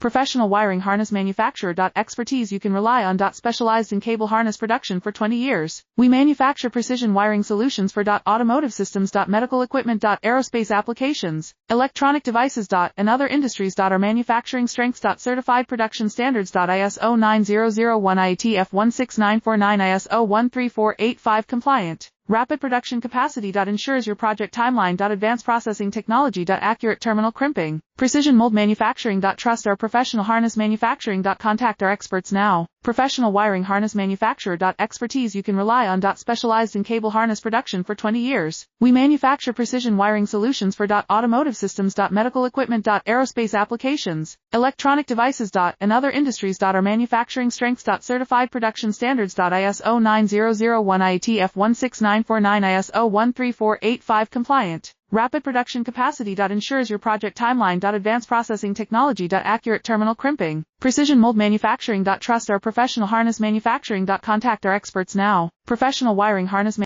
Professional wiring harness manufacturer. Expertise you can rely on. Specialized in cable harness production for 20 years. We manufacture precision wiring solutions for automotive systems. Medical equipment. Aerospace applications, electronic devices. And other industries. Our manufacturing strengths. Certified production standards. ISO 9001 IATF 16949 ISO 13485 compliant. Rapid production capacity. Ensures your project timeline. Advanced processing technology. Accurate terminal crimping. Precision mold manufacturing. Trust our professional harness manufacturing. Contact our experts now. Professional wiring harness manufacturer. Expertise you can rely on. Specialized in cable harness production for 20 years. We manufacture precision wiring solutions for automotive systems. Medical equipment. Aerospace applications, electronic devices. And other industries. Our manufacturing strengths. Certified production standards. ISO 9001 IATF 16949 ISO 13485 compliant. Rapid production capacity. Ensures your project timeline. Advanced processing technology. Accurate terminal crimping. Precision mold manufacturing. Trust our professional harness manufacturing. Contact our experts now. Professional wiring harness